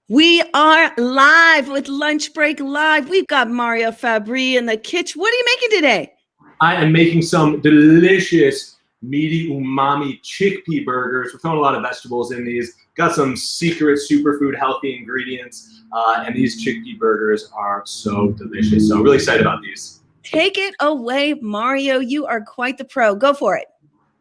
We are live with Lunch Break Live. We've got Mario Fabri in the kitchen. What are you making today? I am making some delicious, meaty, umami chickpea burgers. We're throwing a lot of vegetables in these. Got some secret superfood healthy ingredients, and these chickpea burgers are so delicious. So I'm really excited about these. Take it away, Mario. You are quite the pro. Go for it.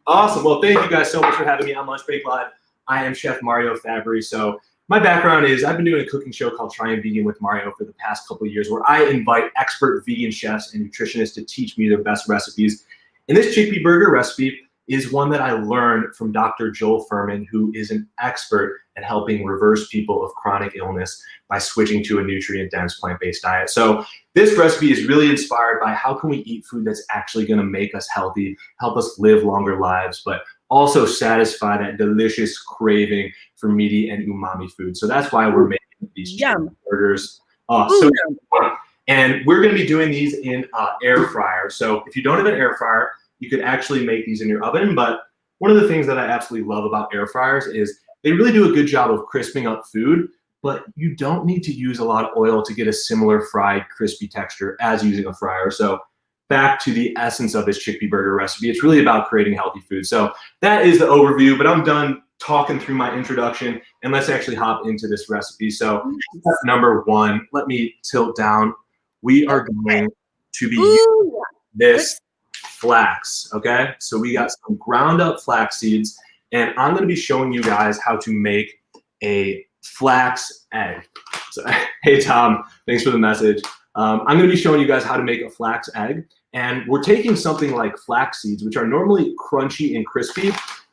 Awesome. Well, thank you guys so much for having me on Lunch Break Live. I am Chef Mario Fabri. So my background is I've been doing a cooking show called Trying Vegan with Mario for the past couple of years, where I invite expert vegan chefs and nutritionists to teach me their best recipes. And this chickpea burger recipe is one that I learned from Dr. Joel Fuhrman, who is an expert at helping reverse people of chronic illness by switching to a nutrient-dense plant-based diet. So this recipe is really inspired by how can we eat food that's actually going to make us healthy, help us live longer lives, but also satisfy that delicious craving for meaty and umami food. So that's why we're making these chickpea burgers. And we're going to be doing these in air fryer. So if you don't have an air fryer, you could actually make these in your oven. But one of the things that I absolutely love about air fryers is they really do a good job of crisping up food, but you don't need to use a lot of oil to get a similar fried, crispy texture as using a fryer. So back to the essence of this chickpea burger recipe, it's really about creating healthy food. So that is the overview, but I'm done talking through my introduction, and let's actually hop into this recipe. So step number one, let me tilt down. We are going to be using this flax, okay? So we got some ground up flax seeds, and I'm gonna be showing you guys how to make a flax egg. So, hey Tom, thanks for the message. I'm gonna be showing you guys how to make a flax egg, and we're taking something like flax seeds, which are normally crunchy and crispy,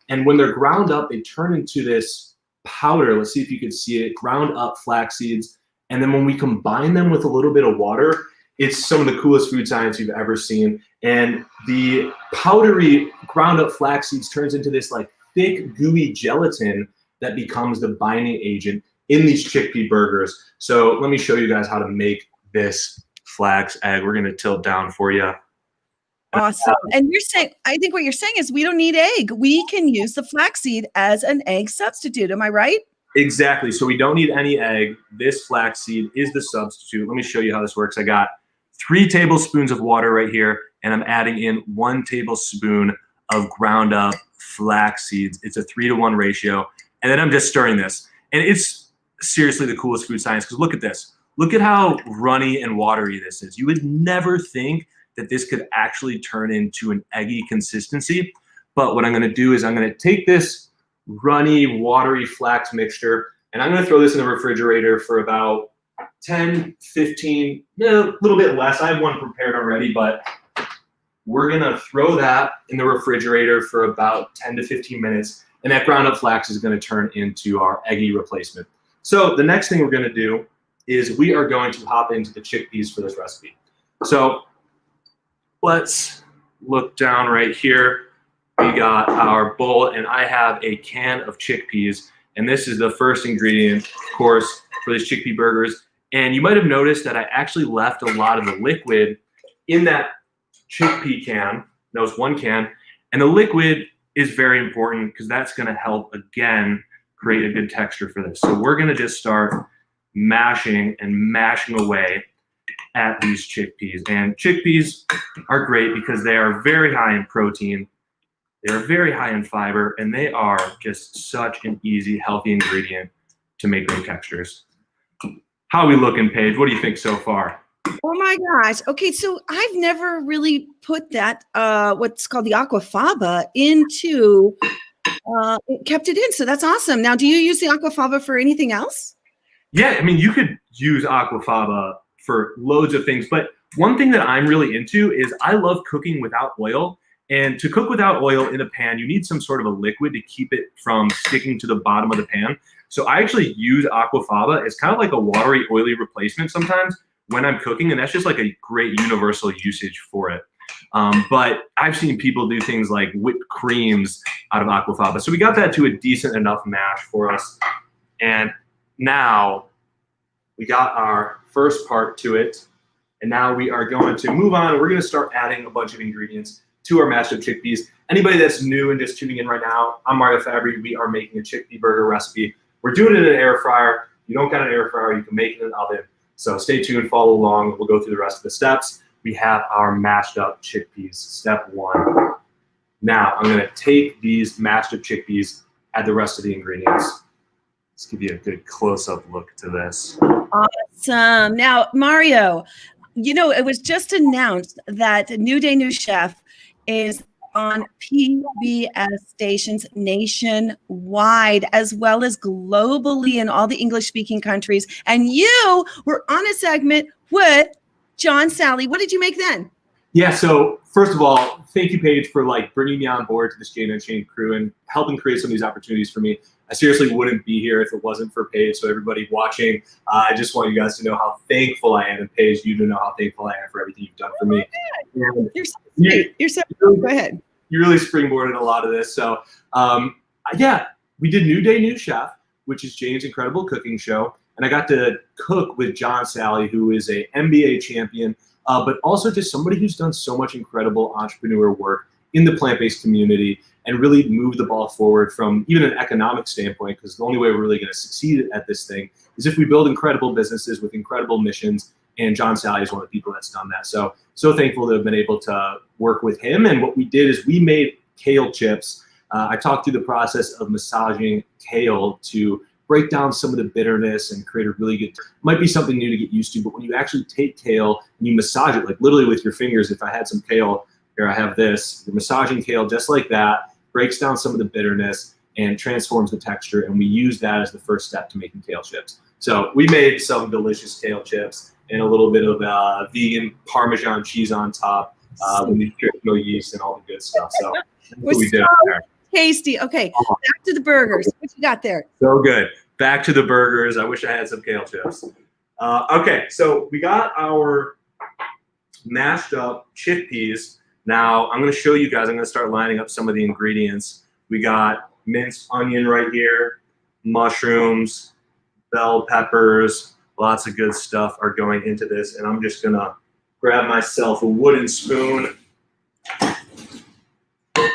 and when they're ground up, they turn into this powder. Let's see if you can see it, ground up flax seeds. And then when we combine them with a little bit of water, it's some of the coolest food science you've ever seen. And the powdery ground up flax seeds turns into this like thick, gooey gelatin that becomes the binding agent in these chickpea burgers. So let me show you guys how to make this flax egg. We're gonna tilt down for you. Awesome. And you're saying, I think what you're saying is we don't need egg. We can use the flaxseed as an egg substitute. Am I right? Exactly. So we don't need any egg. This flaxseed is the substitute. Let me show you how this works. I got 3 tablespoons of water right here, and I'm adding in 1 tablespoon of ground up flax seeds. It's a 3-to-1 ratio. And then I'm just stirring this. And it's seriously the coolest food science, because look at this. Look at how runny and watery this is. You would never think that this could actually turn into an eggy consistency. But what I'm gonna do is I'm gonna take this runny, watery flax mixture, and I'm gonna throw this in the refrigerator for about 10, 15, a little bit less. I have one prepared already, but we're gonna throw that in the refrigerator for about 10 to 15 minutes, and that ground up flax is gonna turn into our eggy replacement. So the next thing we're gonna do is we are going to hop into the chickpeas for this recipe. So let's look down right here. We got our bowl, and I have a can of chickpeas, and this is the first ingredient, of course, for these chickpea burgers. And you might have noticed that I actually left a lot of the liquid in that chickpea can. That was 1 can, and the liquid is very important because that's gonna help, again, create a good texture for this. So we're gonna just start mashing and mashing away at these chickpeas. And chickpeas are great because they are very high in protein, they are very high in fiber, and they are just such an easy, healthy ingredient to make great textures. How are we looking, Paige? What do you think so far? Oh my gosh. Okay, so I've never really put that, what's called the aquafaba into, kept it in, so that's awesome. Now, do you use the aquafaba for anything else? Yeah, I mean, you could use aquafaba for loads of things, but one thing that I'm really into is I love cooking without oil. And to cook without oil in a pan, you need some sort of a liquid to keep it from sticking to the bottom of the pan. So I actually use aquafaba as kind of like a watery, oily replacement sometimes when I'm cooking, and that's just like a great universal usage for it. But I've seen people do things like whipped creams out of aquafaba. So we got that to a decent enough mash for us. And now we got our first part to it. And now we are going to move on. We're going to start adding a bunch of ingredients to our mashed up chickpeas. Anybody that's new and just tuning in right now, I'm Mario Fabri. We are making a chickpea burger recipe. We're doing it in an air fryer. you don't got an air fryer, you can make it in an oven. So stay tuned, follow along. We'll go through the rest of the steps. We have our mashed up chickpeas, step 1. Now I'm gonna take these mashed up chickpeas, add the rest of the ingredients. Let's give you a good close-up look to this. Awesome. Now, Mario, it was just announced that New Day New Chef is on PBS stations nationwide, as well as globally in all the English-speaking countries. And you were on a segment with John Sally. What did you make then? Yeah, so first of all, thank you, Paige, for bringing me on board to this Jane Unchained crew and helping create some of these opportunities for me. I seriously wouldn't be here if it wasn't for Paige. So everybody watching, I just want you guys to know how thankful I am, and Paige, you to know how thankful I am for everything you've done for me. You're so sweet. You're so really, go ahead. You really springboarded a lot of this. So yeah, we did New Day New Chef, which is Jane's incredible cooking show, and I got to cook with John Sally, who is a NBA champion. But also just somebody who's done so much incredible entrepreneur work in the plant-based community and really moved the ball forward from even an economic standpoint, because the only way we're really going to succeed at this thing is if we build incredible businesses with incredible missions, and John Sally is one of the people that's done that. So thankful to have been able to work with him. And what we did is we made kale chips. I talked through the process of massaging kale to break down some of the bitterness and create a really good, might be something new to get used to, but when you actually take kale and you massage it, literally with your fingers, if I had some kale, here I have this, you're massaging kale just like that, breaks down some of the bitterness and transforms the texture, and we use that as the first step to making kale chips. So we made some delicious kale chips and a little bit of vegan Parmesan cheese on top with nutritional yeast and all the good stuff. So that's what we did there. Tasty. Okay, back to the burgers. What you got there? So good. Back to the burgers. I wish I had some kale chips. Okay, so we got our mashed up chickpeas. Now I'm going to show you guys. I'm going to start lining up some of the ingredients. We got minced onion right here, mushrooms, bell peppers, lots of good stuff are going into this. And I'm just going to grab myself a wooden spoon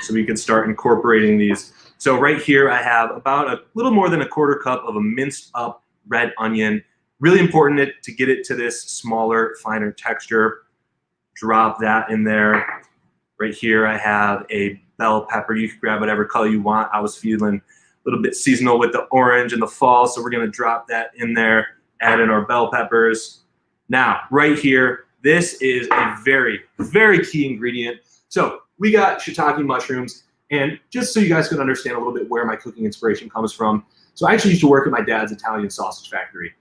so we can start incorporating these. So right here I have about a little more than a quarter cup of a minced up red onion. Really important to get it to this smaller, finer texture. Drop that in there. Right here I have a bell pepper. You can grab whatever color you want. I was feeling a little bit seasonal with the orange in the fall, so we're gonna drop that in there, add in our bell peppers. Now, right here, this is a very, very key ingredient. So we got shiitake mushrooms, and just so you guys can understand a little bit where my cooking inspiration comes from. So I actually used to work at my dad's Italian sausage factory.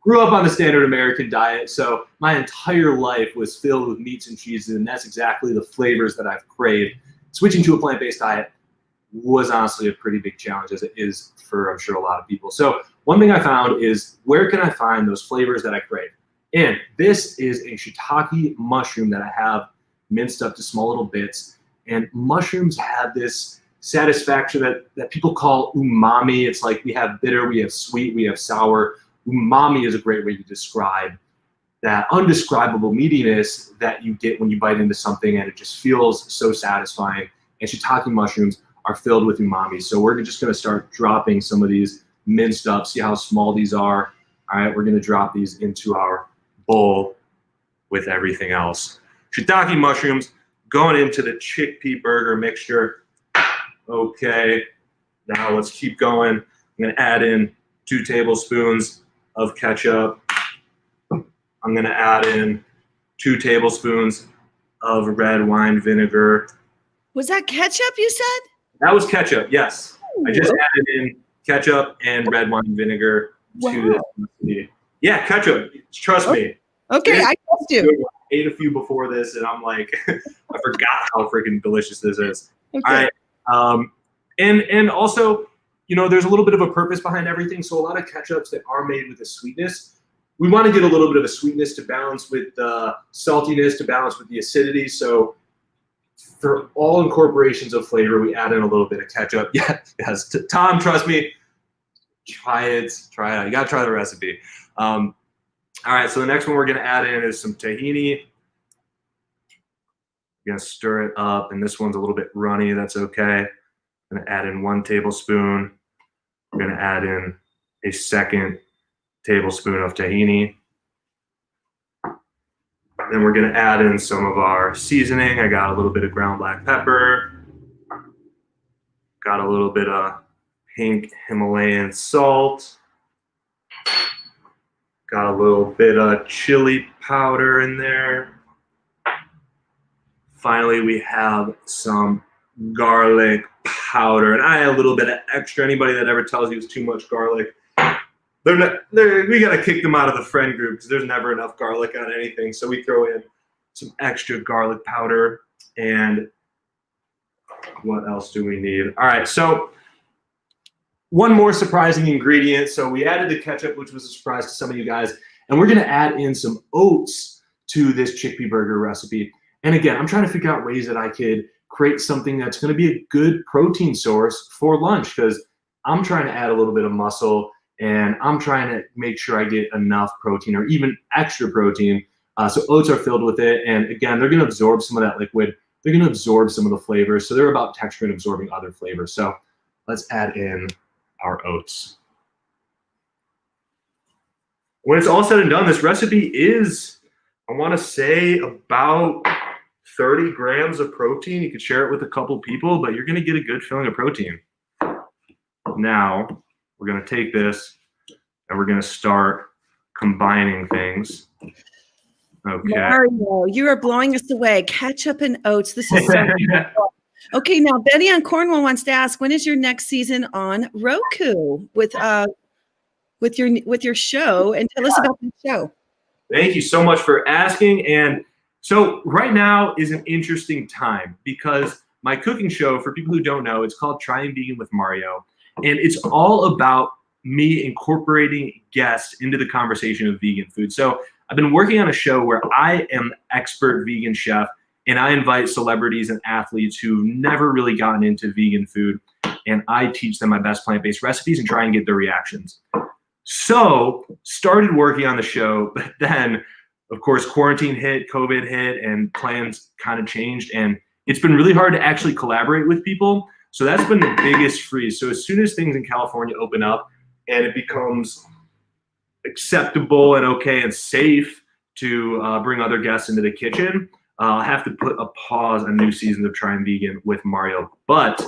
Grew up on the standard American diet, so my entire life was filled with meats and cheeses, and that's exactly the flavors that I've craved. Switching to a plant-based diet was honestly a pretty big challenge, as it is for, I'm sure, a lot of people. So one thing I found is, where can I find those flavors that I crave? And this is a shiitake mushroom that I have minced up to small little bits. And mushrooms have this satisfaction that people call umami. It's like we have bitter, we have sweet, we have sour. Umami is a great way to describe that undescribable meatiness that you get when you bite into something, and it just feels so satisfying. And shiitake mushrooms are filled with umami. So we're just gonna start dropping some of these minced up, see how small these are. All right, we're gonna drop these into our bowl with everything else. Shiitake mushrooms going into the chickpea burger mixture. Okay, now let's keep going. I'm gonna add in 2 tablespoons of ketchup. I'm gonna add in 2 tablespoons of red wine vinegar. Was that ketchup you said? That was ketchup, yes. Ooh. I just added in ketchup and red wine vinegar to this recipe. Yeah, ketchup, trust me. Okay, I trust you. I ate a few before this, and I'm like, I forgot how freaking delicious this is. Okay. All right, and also, you know, there's a little bit of a purpose behind everything. So a lot of ketchups that are made with a sweetness, we want to get a little bit of a sweetness to balance with the saltiness, to balance with the acidity. So for all incorporations of flavor, we add in a little bit of ketchup. Yeah, yes. Tom, trust me, try it. You gotta try the recipe. All right, so the next one we're gonna add in is some tahini. We're gonna stir it up, and this one's a little bit runny. That's okay. I'm gonna add in 1 tablespoon. We're gonna add in a second tablespoon of tahini. Then we're going to add in some of our seasoning. I got a little bit of ground black pepper. Got a little bit of pink Himalayan salt. Got a little bit of chili powder in there. Finally, we have some garlic powder. And I add a little bit of extra. Anybody that ever tells you it's too much garlic, we got to kick them out of the friend group because there's never enough garlic on anything. So we throw in some extra garlic powder. And what else do we need? All right, so one more surprising ingredient. So we added the ketchup, which was a surprise to some of you guys. And we're going to add in some oats to this chickpea burger recipe. And again, I'm trying to figure out ways that I could create something that's going to be a good protein source for lunch because I'm trying to add a little bit of muscle and I'm trying to make sure I get enough protein or even extra protein. So oats are filled with it. And again, they're going to absorb some of that liquid. They're going to absorb some of the flavors. So they're about texture and absorbing other flavors. So let's add in our oats. When it's all said and done, this recipe is, I want to say, about 30 grams of protein. You could share it with a couple people, but you're going to get a good filling of protein. Now, we're going to take this and we're going to start combining things. Okay. Mario, you are blowing us away. Ketchup and oats. This is so cool. Okay, now Betty on Cornwall wants to ask, when is your next season on Roku with your show? And tell us about the show. Thank you so much for asking. And so right now is an interesting time because my cooking show, for people who don't know, it's called Trying Vegan with Mario. And it's all about me incorporating guests into the conversation of vegan food. So I've been working on a show where I am expert vegan chef and I invite celebrities and athletes who've never really gotten into vegan food. And I teach them my best plant-based recipes and try and get their reactions. So started working on the show, but then of course, quarantine hit, COVID hit, and plans kind of changed. And it's been really hard to actually collaborate with people. So that's been the biggest freeze. So as soon as things in California open up and it becomes acceptable and okay and safe to bring other guests into the kitchen, I'll have to put a pause on new seasons of Trying Vegan with Mario. But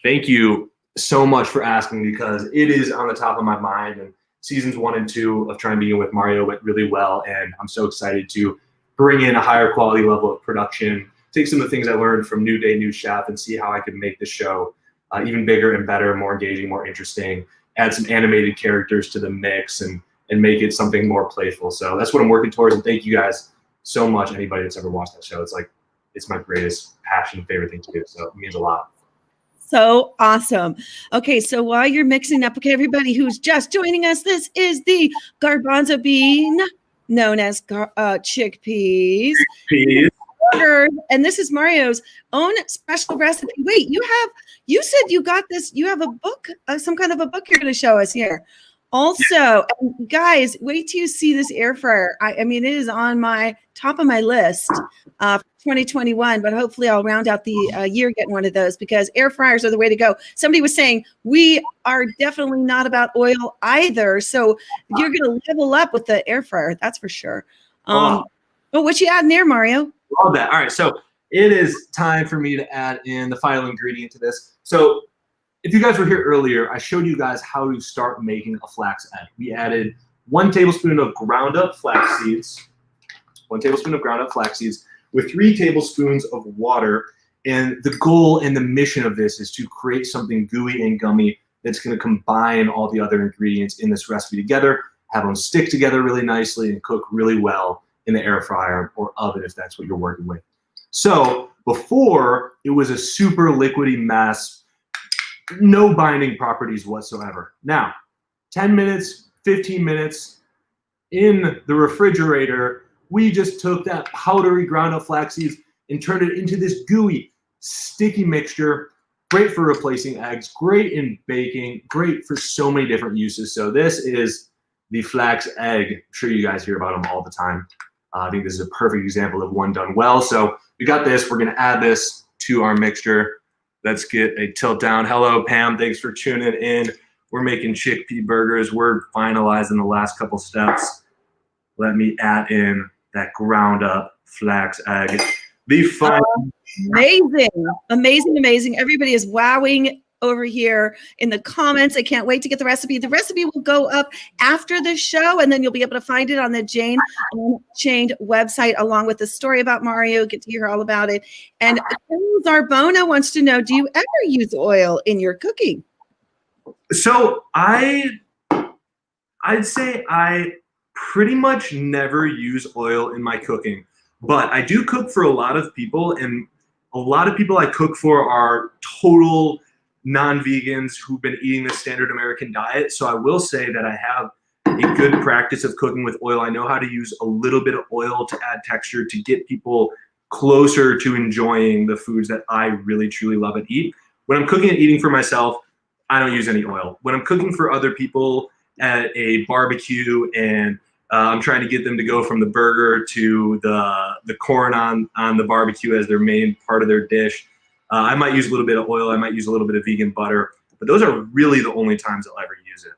thank you so much for asking because it is on the top of my mind. And seasons 1 and 2 of Trying Vegan with Mario went really well. And I'm so excited to bring in a higher quality level of production, take some of the things I learned from New Day, New Chef, and see how I can make the show even bigger and better, more engaging, more interesting, add some animated characters to the mix and make it something more playful. So that's what I'm working towards. And thank you guys so much. Anybody that's ever watched that show, it's my greatest passion, favorite thing to do. So it means a lot. So awesome. Okay, so while you're mixing up, okay, everybody who's just joining us, this is the garbanzo bean, known as chickpeas. And this is Mario's own special recipe. Wait, you said you got this, you have a book, some kind of a book you're going to show us here. Also, guys, wait till you see this air fryer. I mean, it is on my top of my list for 2021, but hopefully I'll round out the year getting one of those because air fryers are the way to go. Somebody was saying we are definitely not about oil either. So you're going to level up with the air fryer. That's for sure. Oh, what you adding there, Mario? Love that. All right. So it is time for me to add in the final ingredient to this. So if you guys were here earlier, I showed you guys how to start making a flax egg. We added 1 tablespoon of ground up flax seeds, 1 tablespoon of ground up flax seeds with 3 tablespoons of water. And the goal and the mission of this is to create something gooey and gummy that's going to combine all the other ingredients in this recipe together, have them stick together really nicely and cook really well in the air fryer or oven if that's what you're working with. So before, it was a super liquidy mess, no binding properties whatsoever. Now, 10 minutes, 15 minutes in the refrigerator, we just took that powdery ground up flax seeds and turned it into this gooey, sticky mixture. Great for replacing eggs, great in baking, great for so many different uses. So this is the flax egg. I'm sure you guys hear about them all the time. I think this is a perfect example of one done well. So we got this. We're going to add this to our mixture. Let's get a tilt down. Hello, Pam. Thanks for tuning in We're making chickpea burgers. We're finalizing the last couple steps. Let me add in that ground up flax egg. The final. Amazing. Everybody is wowing over here in the comments. I can't wait to get the recipe. The recipe will go up after the show, and then you'll be able to find it on the Jane Unchained website, along with the story about Mario. Get to hear all about it. And Zarbona wants to know, do you ever use oil in your cooking? So I'd say I pretty much never use oil in my cooking, but I do cook for a lot of people, and a lot of people I cook for are total non-vegans who've been eating the standard American diet. So I will say that I have a good practice of cooking with oil. I know how to use a little bit of oil to add texture to get people closer to enjoying the foods that I really truly love and eat. When I'm cooking and eating for myself, I don't use any oil. When I'm cooking for other people at a barbecue and I'm trying to get them to go from the burger to the corn on the barbecue as their main part of their dish, I might use a little bit of oil. I might use a little bit of vegan butter, but those are really the only times I'll ever use it.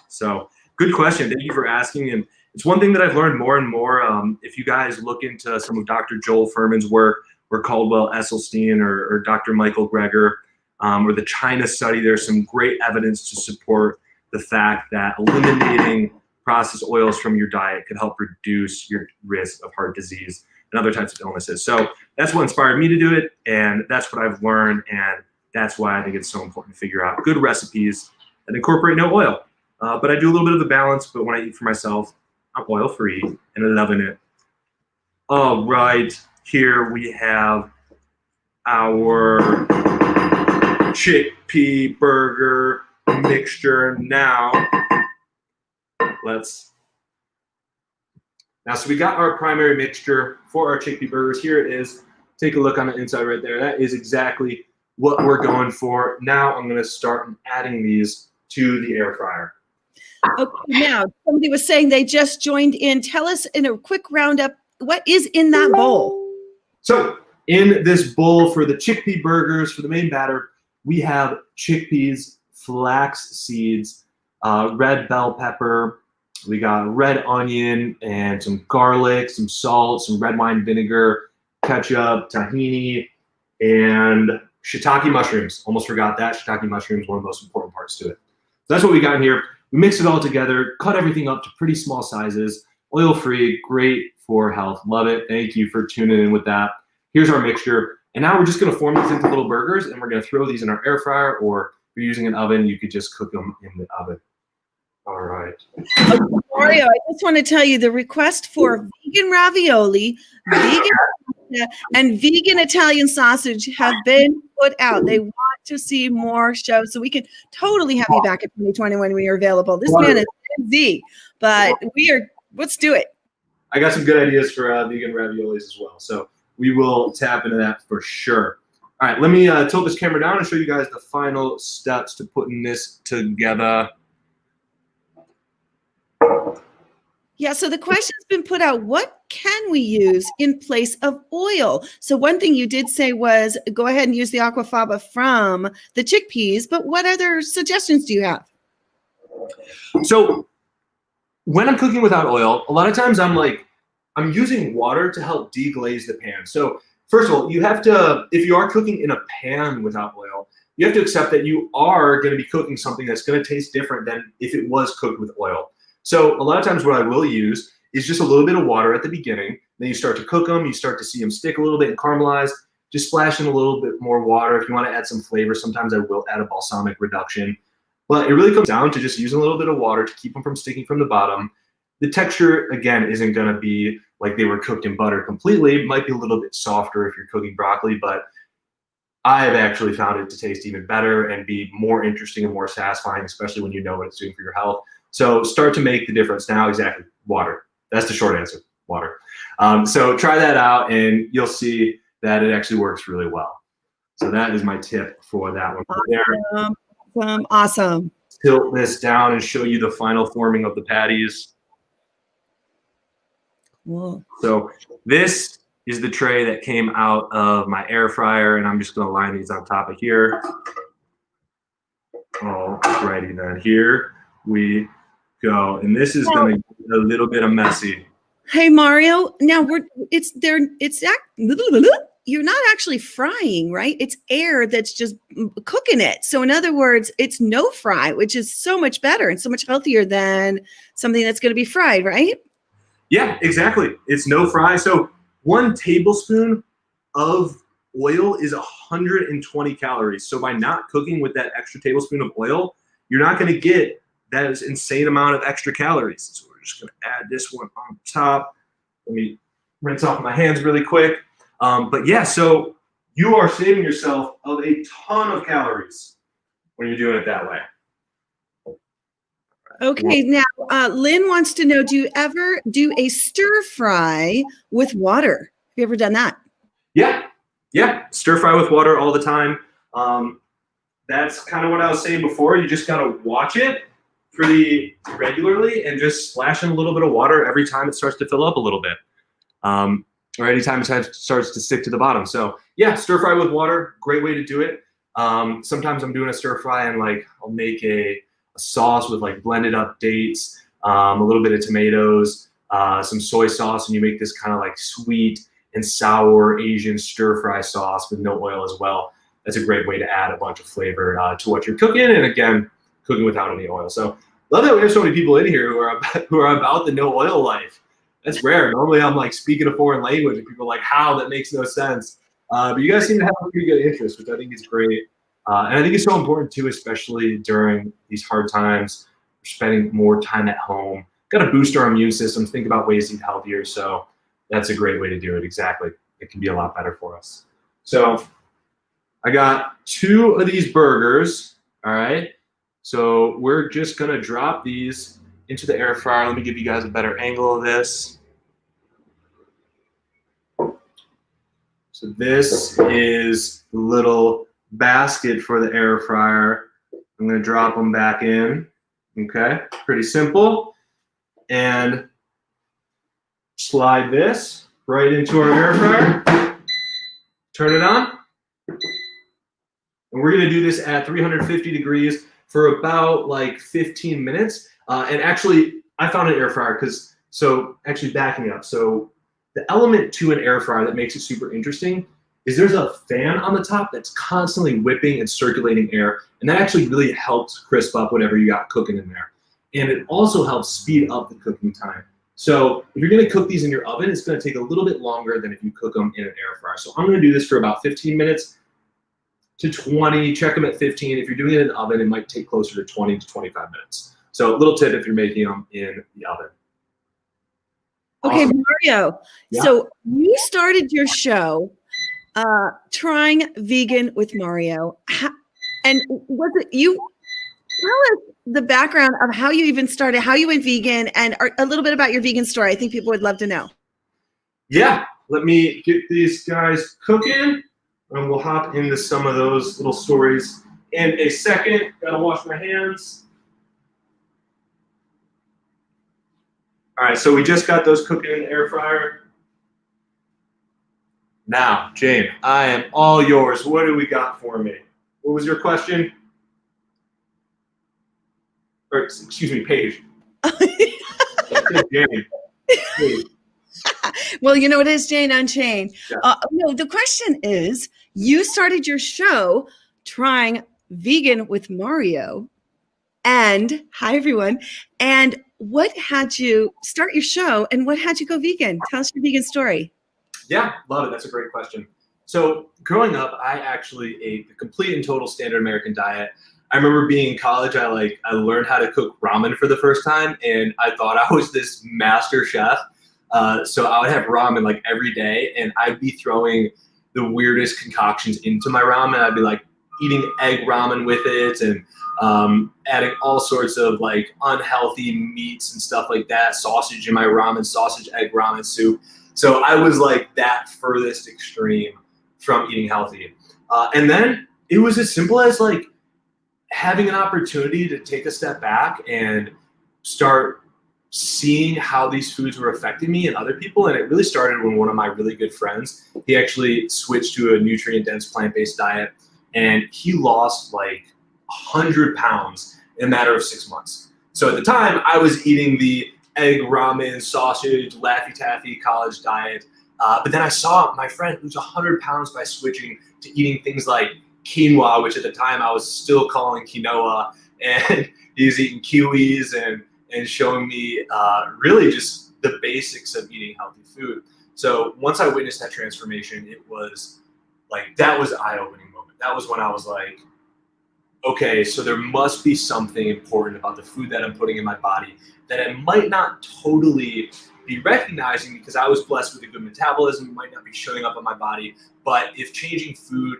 So good question. Thank you for asking. And it's one thing that I've learned more and more. If you guys look into some of Dr. Joel Furman's work, or Caldwell Esselstyn, or Dr. Michael Greger, or the China study, there's some great evidence to support the fact that eliminating processed oils from your diet could help reduce your risk of heart disease and other types of illnesses. So that's what inspired me to do it, and that's what I've learned, and that's why I think it's so important to figure out good recipes that incorporate no oil. But I do a little bit of a balance, but when I eat for myself, I'm oil-free and loving it. All right, here we have our chickpea burger mixture now. So we got our primary mixture for our chickpea burgers. Here it is. Take a look on the inside right there. That is exactly what we're going for. Now I'm going to start adding these to the air fryer. Okay, now somebody was saying they just joined in. Tell us in a quick roundup, what is in that bowl? So in this bowl for the chickpea burgers, for the main batter, we have chickpeas, flax seeds, red bell pepper. We got red onion and some garlic, some salt, some red wine vinegar, ketchup, tahini, and shiitake mushrooms. Almost forgot that. Shiitake mushrooms, one of the most important parts to it. So that's what we got in here. We mix it all together, cut everything up to pretty small sizes, oil-free, great for health. Love it. Thank you for tuning in with that. Here's our mixture. And now we're just going to form these into little burgers, and we're going to throw these in our air fryer, or if you're using an oven, you could just cook them in the oven. All right. Okay, Mario, I just want to tell you the request for vegan ravioli, vegan pasta, and vegan Italian sausage have been put out. They want to see more shows, so we can totally have you back in 2020 when we are available. This man is busy, but let's do it. I got some good ideas for vegan raviolis as well, so we will tap into that for sure. All right, let me tilt this camera down and show you guys the final steps to putting this together. Yeah, so the question's been put out, what can we use in place of oil? So one thing you did say was go ahead and use the aquafaba from the chickpeas, but what other suggestions do you have? So when I'm cooking without oil, a lot of times I'm using water to help deglaze the pan. So first of all, you have to, if you are cooking in a pan without oil, you have to accept that you are going to be cooking something that's going to taste different than if it was cooked with oil. So a lot of times what I will use is just a little bit of water at the beginning. Then you start to cook them. You start to see them stick a little bit and caramelize. Just splash in a little bit more water. If you want to add some flavor, sometimes I will add a balsamic reduction. But it really comes down to just using a little bit of water to keep them from sticking from the bottom. The texture, again, isn't going to be like they were cooked in butter completely. It might be a little bit softer if you're cooking broccoli, but I've actually found it to taste even better and be more interesting and more satisfying, especially when you know what it's doing for your health. So start to make the difference now. Exactly, water. That's the short answer, water. So try that out and you'll see that it actually works really well. So that is my tip for that one. Awesome. Tilt this down and show you the final forming of the patties. Cool. So this is the tray that came out of my air fryer, and I'm just going to line these on top of here. Alrighty then, here we go. And this is going to get a little bit of messy. Hey Mario, now you're not actually frying, right? It's air that's just cooking it. So in other words, it's no fry, which is so much better and so much healthier than something that's going to be fried, right? Yeah, exactly. It's no fry. So 1 tablespoon of oil is 120 calories. So by not cooking with that extra tablespoon of oil, you're not going to get that insane amount of extra calories. So we're just going to add this one on top. Let me rinse off my hands really quick. But yeah, so you are saving yourself of a ton of calories when you're doing it that way. Okay, now Lynn wants to know, do you ever do a stir fry with water? Have you ever done that? Yeah, stir fry with water all the time. That's kind of what I was saying before. You just got to watch it pretty regularly and just splash in a little bit of water every time it starts to fill up a little bit. Or anytime it starts to stick to the bottom. So yeah, stir fry with water, great way to do it. Sometimes I'm doing a stir fry and like I'll make a sauce with like blended up dates, a little bit of tomatoes, some soy sauce, and you make this kind of like sweet and sour Asian stir fry sauce with no oil as well. That's a great way to add a bunch of flavor to what you're cooking, and again, cooking without any oil. So love that we have so many people in here who are about the no oil life. That's rare. Normally I'm like speaking a foreign language and people are like, how? That makes no sense. But you guys seem to have a pretty good interest, which I think is great. And I think it's so important too, especially during these hard times. We're spending more time at home. Got to boost our immune system, think about ways to eat healthier. So that's a great way to do it. Exactly. It can be a lot better for us. So I got 2 of these burgers. All right. So we're just going to drop these into the air fryer. Let me give you guys a better angle of this. So this is the little basket for the air fryer. I'm going to drop them back in. Okay, pretty simple. And slide this right into our air fryer. Turn it on. And we're going to do this at 350 degrees for about like 15 minutes. And actually, I found an air fryer actually backing up. So the element to an air fryer that makes it super interesting is there's a fan on the top that's constantly whipping and circulating air. And that actually really helps crisp up whatever you got cooking in there. And it also helps speed up the cooking time. So if you're going to cook these in your oven, it's going to take a little bit longer than if you cook them in an air fryer. So I'm going to do this for about 15 minutes to 20. Check them at 15. If you're doing it in the oven, it might take closer to 20 to 25 minutes. So a little tip if you're making them in the oven. Okay, awesome. Mario. Yeah. So you started your show trying vegan with Mario. And was it you? Tell us the background of how you even started, how you went vegan, and a little bit about your vegan story. I think people would love to know. Yeah, let me get these guys cooking, and we'll hop into some of those little stories in a second. Gotta wash my hands. All right, so we just got those cooking in the air fryer. Now, Jane, I am all yours. What do we got for me? What was your question? Or, excuse me, Paige. Jane. Paige. Well, you know, it is Jane Unchained. Yeah. No, the question is, you started your show trying vegan with Mario. And hi, everyone. And what had you start your show and what had you go vegan? Tell us your vegan story. Yeah, love it. That's a great question. So growing up, I actually ate the complete and total standard American diet. I remember being in college, I learned how to cook ramen for the first time, and I thought I was this master chef. So I would have ramen like every day, and I'd be throwing the weirdest concoctions into my ramen. I'd be like eating egg ramen with it, and adding all sorts of like unhealthy meats and stuff like that, sausage in my ramen, sausage, egg ramen soup. So I was like that furthest extreme from eating healthy. And then it was as simple as like having an opportunity to take a step back and start seeing how these foods were affecting me and other people. And it really started when one of my really good friends, he actually switched to a nutrient-dense plant-based diet, and he lost like 100 pounds in a matter of 6 months. So at the time, I was eating the egg, ramen, sausage, Laffy Taffy college diet. But then I saw my friend lose 100 pounds by switching to eating things like quinoa, which at the time I was still calling quinoa, and he was eating kiwis and showing me really just the basics of eating healthy food. So once I witnessed that transformation, it was like, that was an eye-opening moment. That was when I was like, okay, so there must be something important about the food that I'm putting in my body that I might not totally be recognizing, because I was blessed with a good metabolism. It might not be showing up on my body, but if changing food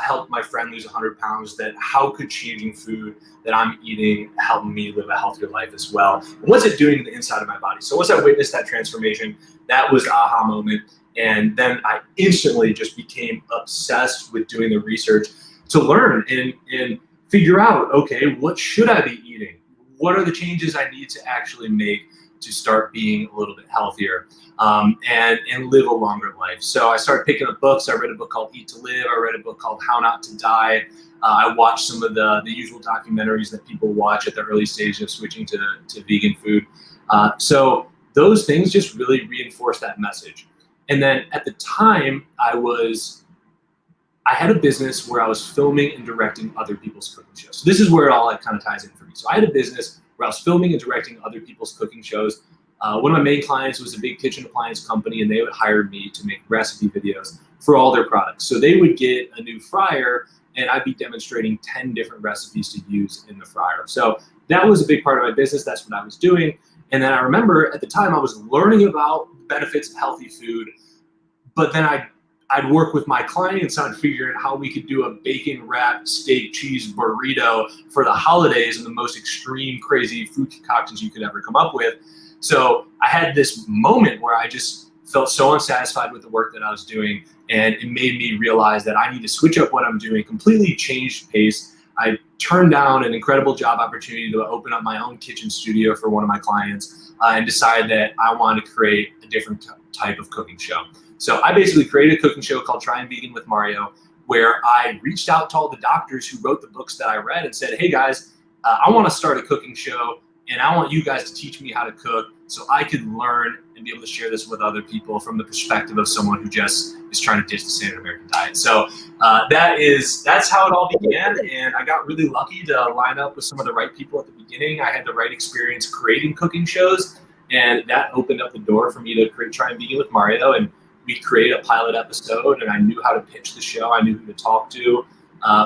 helped my friend lose 100 pounds, then how could changing food that I'm eating help me live a healthier life as well? And what's it doing to the inside of my body? So once I witnessed that transformation, that was the aha moment. And then I instantly just became obsessed with doing the research to learn and figure out, okay, what should I be eating? What are the changes I need to actually make to start being a little bit healthier and live a longer life? So I started picking up books. I read a book called Eat to Live. I read a book called How Not to Die. I watched some of the usual documentaries that people watch at the early stage of switching to vegan food. So those things just really reinforced that message. And then at the time, I had a business where I was filming and directing other people's cooking shows. So this is where it all kind of ties in for me. So I had a business where I was filming and directing other people's cooking shows. One of my main clients was a big kitchen appliance company, and they would hire me to make recipe videos for all their products. So they would get a new fryer, and I'd be demonstrating 10 different recipes to use in the fryer. So that was a big part of my business. That's what I was doing. And then I remember at the time I was learning about the benefits of healthy food, but then I'd work with my clients on figuring out how we could do a bacon wrapped steak cheese burrito for the holidays and the most extreme, crazy food concoctions you could ever come up with. So I had this moment where I just felt so unsatisfied with the work that I was doing, and it made me realize that I need to switch up what I'm doing, completely change pace. I turned down an incredible job opportunity to open up my own kitchen studio for one of my clients and decided that I wanted to create a different type of cooking show. So I basically created a cooking show called Try Vegan with Mario, where I reached out to all the doctors who wrote the books that I read and said, hey guys, I want to start a cooking show, and I want you guys to teach me how to cook so I could learn and be able to share this with other people from the perspective of someone who just is trying to ditch the standard American diet. So that's how it all began, and I got really lucky to line up with some of the right people at the beginning. I had the right experience creating cooking shows, and that opened up the door for me to Try Vegan with Mario, and we created a pilot episode, and I knew how to pitch the show. I knew who to talk to.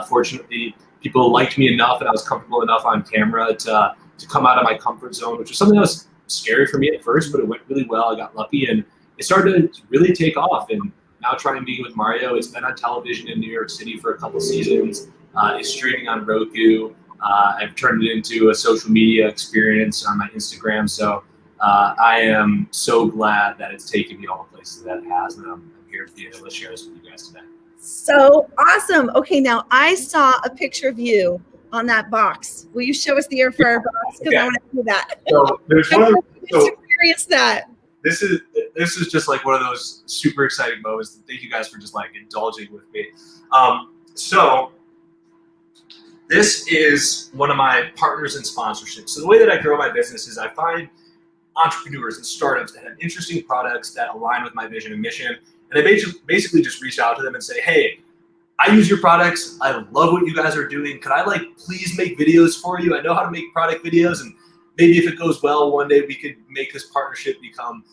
Fortunately, people liked me enough, and I was comfortable enough on camera to come out of my comfort zone, which was something that was scary for me at first, but it went really well. I got lucky, and it started to really take off. And now Try Vegan with Mario, it's been on television in New York City for a couple seasons. It's streaming on Roku. I've turned it into a social media experience on my Instagram. So I am so glad that it's taken me all the places that it has, and I'm here to be able to share this with you guys today. So awesome. Okay, now I saw a picture of you on that box. Will you show us the air fryer box? Because I want to do that. So there's one. Experience that. This is just like one of those super exciting moments. Thank you guys for just like indulging with me. So this is one of my partners in sponsorship. So the way that I grow my business is I find entrepreneurs and startups that have interesting products that align with my vision and mission. And I basically just reach out to them and say, hey, I use your products. I love what you guys are doing. Could I please make videos for you? I know how to make product videos, and maybe if it goes well, one day we could make this partnership become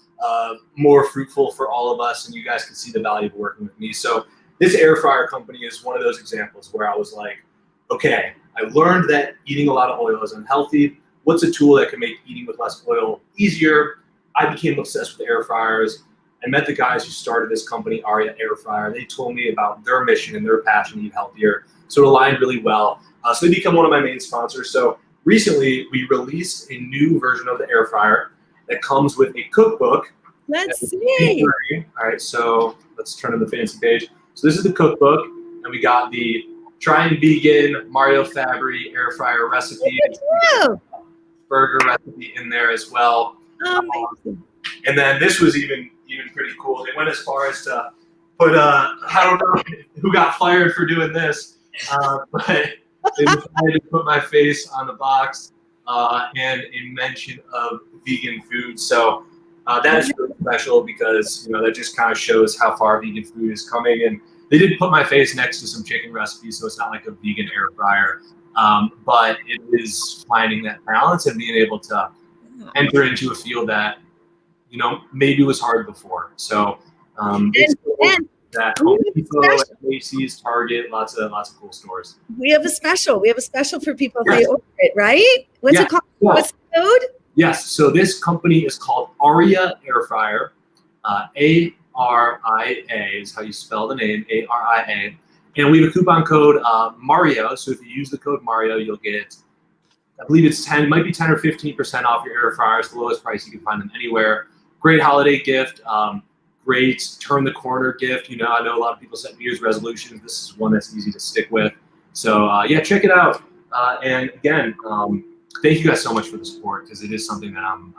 more fruitful for all of us, and you guys can see the value of working with me. So this air fryer company is one of those examples where I was like, okay, I learned that eating a lot of oil is unhealthy. What's a tool that can make eating with less oil easier? I became obsessed with air fryers. I met the guys who started this company, Aria Air Fryer. They told me about their mission and their passion to eat healthier. So it aligned really well. So they become one of my main sponsors. So recently we released a new version of the air fryer that comes with a cookbook. Let's see. All right, so let's turn to the fancy page. So this is the cookbook, and we got the Try Vegan Mario Fabry air fryer recipe. Burger recipe in there as well. And then this was even pretty cool. They went as far as to put I don't know who got fired for doing this, but They decided to put my face on the box and a mention of vegan food. So that is really special because that just kind of shows how far vegan food is coming. And they did put my face next to some chicken recipes, so it's not like a vegan air fryer, but it is finding that balance and being able to enter into a field that maybe was hard before. So that Home Depot, Macy's, Target, lots of cool stores. We have a special. We have a special for people if they order it, right? What's it called? What's the code? Yes. So this company is called Aria Air Fryer. ARIA is how you spell the name. ARIA. And we have a coupon code Mario. So if you use the code Mario, you'll get, I believe it's 10, might be 10 or 15% off your air fryer. It's the lowest price. You can find them anywhere. Great holiday gift. Great turn the corner gift. I know a lot of people set New Year's resolutions. This is one that's easy to stick with. So yeah, check it out. And again, thank you guys so much for the support because it is something that I'm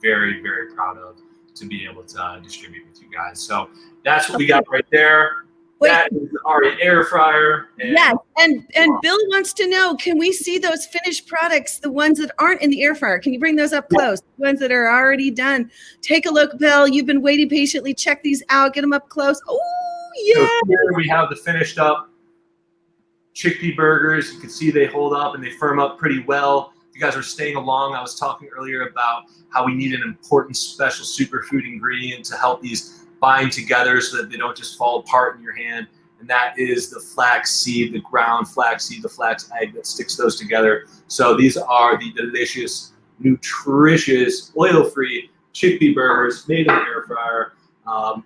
very, very proud of to be able to distribute with you guys. So that's what we got right there. That is our air fryer. Yes, and Bill wants to know, can we see those finished products, the ones that aren't in the air fryer? Can you bring those up close? The ones that are already done. Take a look, Bill. You've been waiting patiently. Check these out. Get them up close. Oh, yeah. So here we have the finished up chickpea burgers. You can see they hold up and they firm up pretty well. You guys are staying along. I was talking earlier about how we need an important special superfood ingredient to help these bind together so that they don't just fall apart in your hand, and that is the flax seed, the ground flax seed, the flax egg that sticks those together. So these are the delicious, nutritious, oil-free chickpea burgers made in the air fryer.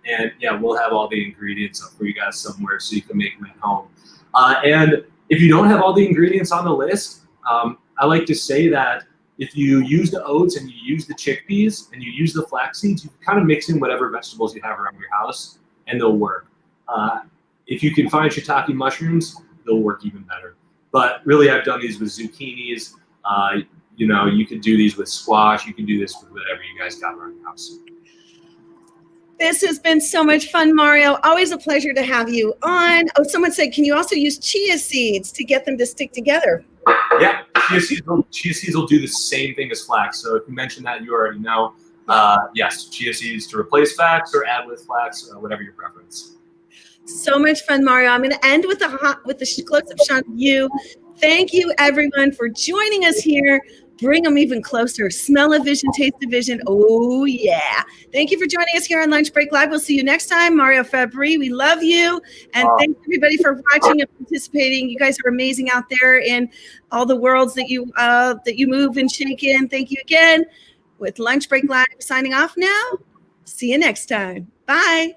And yeah, we'll have all the ingredients up for you guys somewhere so you can make them at home. And if you don't have all the ingredients on the list, I like to say that if you use the oats and you use the chickpeas and you use the flax seeds, you can kind of mix in whatever vegetables you have around your house and they'll work. If you can find shiitake mushrooms, they'll work even better. But really, I've done these with zucchinis. You could do these with squash. You can do this with whatever you guys got around your house. This has been so much fun, Mario. Always a pleasure to have you on. Oh, someone said, can you also use chia seeds to get them to stick together? Yeah, chia seeds will do the same thing as flax. So if you mentioned that, you already know. Yes, chia seeds to replace flax or add with flax, whatever your preference. So much fun, Mario. I'm going to end with the close-up shot of you. Thank you, everyone, for joining us here. Bring them even closer. Smell a vision, taste a vision. Oh, yeah. Thank you for joining us here on Lunch Break Live. We'll see you next time. Mario Fabri, we love you. And thanks, everybody, for watching and participating. You guys are amazing out there in all the worlds that you move and shake in. Thank you again. With Lunch Break Live signing off now. See you next time. Bye.